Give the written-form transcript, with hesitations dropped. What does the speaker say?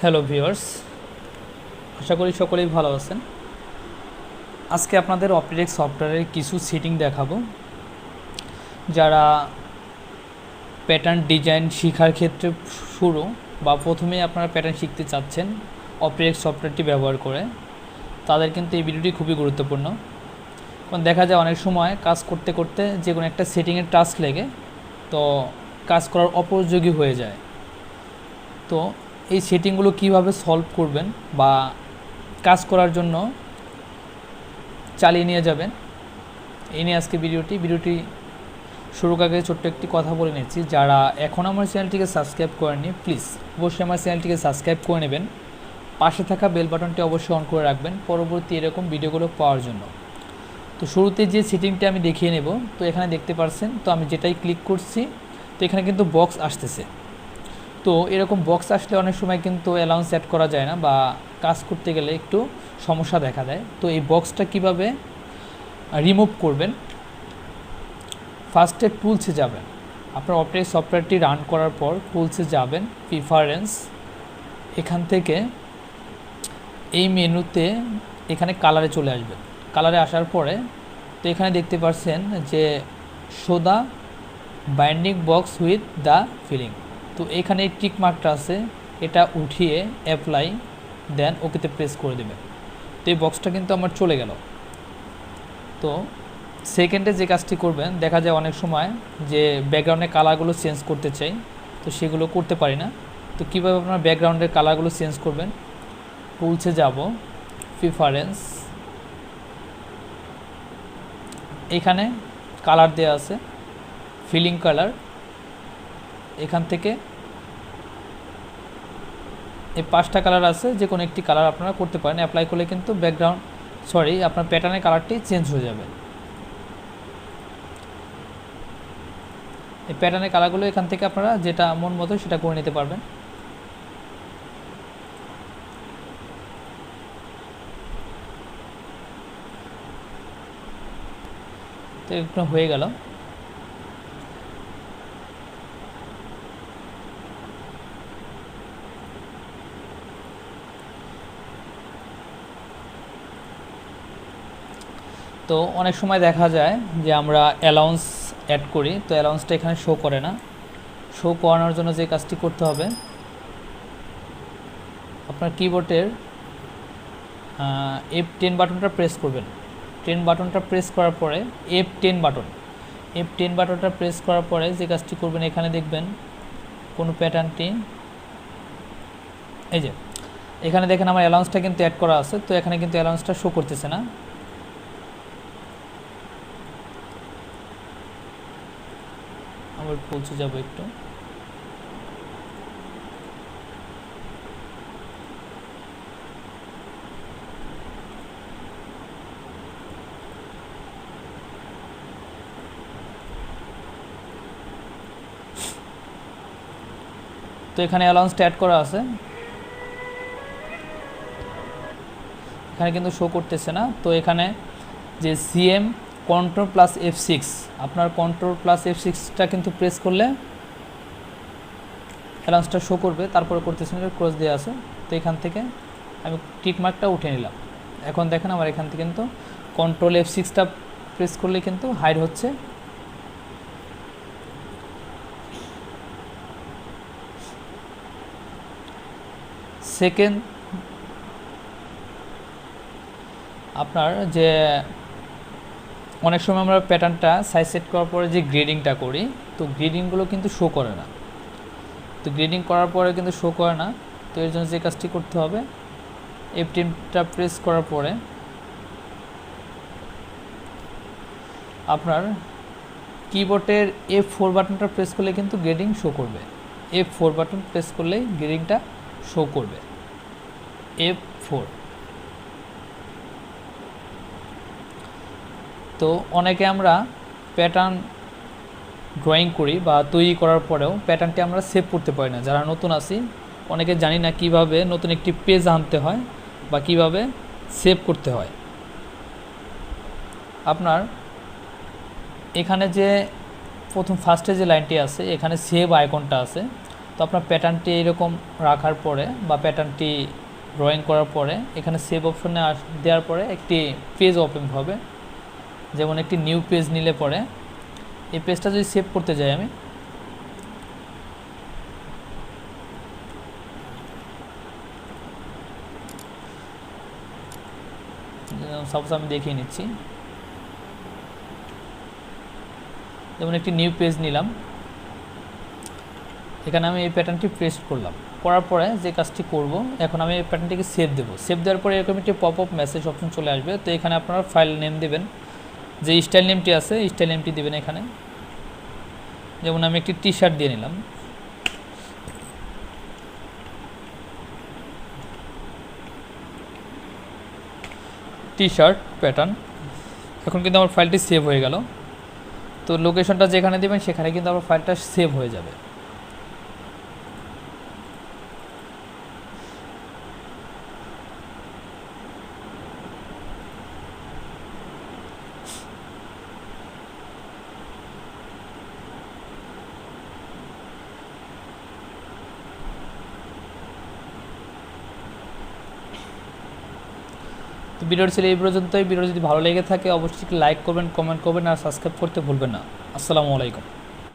Hello viewers, আশা করি সকলেই ভালো আছেন। আজকে আপনাদের অপটিটেক্স সফটওয়্যারের কিছু সেটিং দেখাবো। যারা প্যাটার্ন ডিজাইন শেখার ক্ষেত্রে শুরু বা প্রথমেই আপনারা প্যাটার্ন শিখতে চাচ্ছেন অপটিটেক্স সফটওয়্যারটি ব্যবহার করে, তাদের কিন্তু এই ভিডিওটি খুবই গুরুত্বপূর্ণ। কারণ দেখা যায় অনেক সময় কাজ করতে করতে যে কোনো একটা সেটিংয়ের টাস্ক লেগে তো কাজ করার অপযোগী হয়ে যায়। তো এই সেটিংগুলো কিভাবে সলভ করবেন বা কাজ করার জন্য চালিয়ে নিয়ে যাবেন, এই নিয়ে আজকে ভিডিওটি শুরুর আগে ছোট্ট একটি কথা বলে নিচ্ছি। যারা এখন আমার চ্যানেলটিকে সাবস্ক্রাইব করেননি, প্লিজ অবশ্যই আমার চ্যানেলটিকে সাবস্ক্রাইব করে নেবেন। পাশে থাকা বেল বাটনটি অবশ্যই অন করে রাখবেন পরবর্তী এরকম ভিডিওগুলো পাওয়ার জন্য। তো শুরুতে যে সেটিংটা আমি দেখিয়ে নেব, তো এখানে দেখতে পাচ্ছেন, তো আমি যেটাই ক্লিক করছি তো এখানে কিন্তু বক্স আসতেছে। তো এরকম বক্স আসলে অনেক সময় কিন্তু অ্যালাউন্স সেট করা যায় না বা কাজ করতে গেলে একটু সমস্যা দেখা দেয়। তো এই বক্সটা কিভাবে রিমুভ করবেন, ফার্স্টে টুলসে যাবেন। আপনার অপটিটেক্স সফটওয়্যারটি রান করার পর টুলসে যাবেন, প্রিফারেন্স, এখান থেকে এই মেনুতে এখানে কালারে চলে আসবেন। কালারে আসার পরে তো এখানে দেখতে পাচ্ছেন যে show the binding box with the filling. তো এখানে এই টিক মার্কটা আছে, এটা উঠিয়ে অ্যাপ্লাই দেন ওকেতে প্রেস করে দেবেন। তো এই বক্সটা কিন্তু আমার চলে গেল। তো সেকেন্ডে যে কাজটি করবেন, দেখা যায় অনেক সময় যে ব্যাকগ্রাউন্ডের কালারগুলো চেঞ্জ করতে চাই, তো সেগুলো করতে পারি না। তো কীভাবে আপনার ব্যাকগ্রাউন্ডের কালারগুলো চেঞ্জ করবেন, টুলসে যাব, প্রিফারেন্স, এখানে কালার দেওয়া আছে ফিলিং কালার, এখান থেকে এই 5টা কালার আছে, যে কোনো একটি কালার আপনারা করতে পারেন। অ্যাপ্লাই করলে কিন্তু আপনার প্যাটার্নের কালারটি চেঞ্জ হয়ে যাবে। এই প্যাটার্নের কালারগুলো এখান থেকে আপনারা যেটা মন মতো সেটা করে নিতে পারবেন। তো একটু হয়ে গেল। তো অনেক সময় দেখা যায় যে আমরা অ্যালাউন্স অ্যাড করি, তো অ্যালাউন্সটা এখানে শো করে না। শো করানোর জন্য যে কাজটি করতে হবে, আপনার কিবোর্ডের F10 বাটনটা প্রেস করবেন। 10 বাটনটা প্রেস করার পরে F10 বাটনটা প্রেস করার পরে যে কাজটি করবেন, এখানে দেখবেন কোনো প্যাটার্নটি, এই যে এখানে দেখেন আমার অ্যালাউন্সটা কিন্তু অ্যাড করা আছে, তো এখানে কিন্তু অ্যালাউন্সটা শো করতেছে না। আবার পৌঁছে যাব একটু। তো এখানে অ্যালাউন্সটা অ্যাড করা আছে, এখানে কিন্তু শো করতেছে না। তো এখানে যে সিএম Ctrl+F6, আপনার Ctrl+F6টা কিন্তু প্রেস করলে অ্যালাউন্সটা শো করবে। তারপরে করতেছে না, ক্রস দেওয়া আছে। তো এখান থেকে আমি টিক মার্কটা উঠে নিলাম। এখন দেখেন আমার এখান থেকে কিন্তু Ctrl+F6টা প্রেস করলে কিন্তু হাইড হচ্ছে। সেকেন্ড, আপনার যে অনেক সময় আমরা প্যাটার্নটা সাইজ সেট করার পরে যে গ্রেডিংটা করি, তো গ্রেডিংগুলো কিন্তু শো করে না। তো গ্রেডিং করার পরে কিন্তু শো করে না। তো এর জন্য যে কাজটি করতে হবে, F10টা প্রেস করার পরে আপনার কিবোর্ডের F4 বাটনটা প্রেস করলে কিন্তু গ্রেডিং শো করবে। F4 বাটন প্রেস করলেই গ্রেডিংটা শো করবে, F4। তো অনেকে আমরা প্যাটার্ন ড্রয়িং করি বা তৈরি করার পরেও প্যাটার্নটি আমরা সেভ করতে পারি না। যারা নতুন আছি, অনেকে জানি না কিভাবে নতুন একটি পেজ আনতে হয় বা কিভাবে সেভ করতে হয়। আপনার এখানে যে ফার্স্টে যে লাইনটি আছে, এখানে সেভ আইকনটা আছে, তো আপনার প্যাটার্নটি এরকম রাখার পরে বা প্যাটার্নটি ড্রয়িং করার পরে এখানে সেভ অপশনে দেওয়ার পরে একটি পেজ ওপেন হবে। যেমন একটি নিউ পেজ নিলে পরে এই পেজটা যদি সেভ করতে যাই আমি, সাপোজ আমি দেখিয়ে নিচ্ছি। যেমন একটি নিউ পেজ নিলাম, এখানে আমি এই প্যাটার্নটি পেস্ট করলাম, করার পরে যে কাজটি করব, এখন আমি এই প্যাটার্নটিকে সেভ দেবো। সেভ দেওয়ার পরে এরকম একটি পপ আপ মেসেজ অপশন চলে আসবে। তো এখানে আপনারা ফাইল নেম দেবেন, যে স্টাইল নেমটি আছে স্টাইল নেমটি দেবেন এখানে। যেমন আমি একটি টি শার্ট দিয়ে নিলাম, টি শার্ট প্যাটার্ন। এখন কিন্তু আমার ফাইলটি সেভ হয়ে গেল। তো লোকেশনটা যেখানে দেবেন সেখানে কিন্তু আমার ফাইলটা সেভ হয়ে যাবে। তো ভিডিওটি ছিল এই পর্যন্তই। ভিডিও যদি ভালো লেগে থাকে অবশ্যই লাইক করবেন, কমেন্ট করবেন আর সাবস্ক্রাইব করতে ভুলবেন না। আসসালামু আলাইকুম।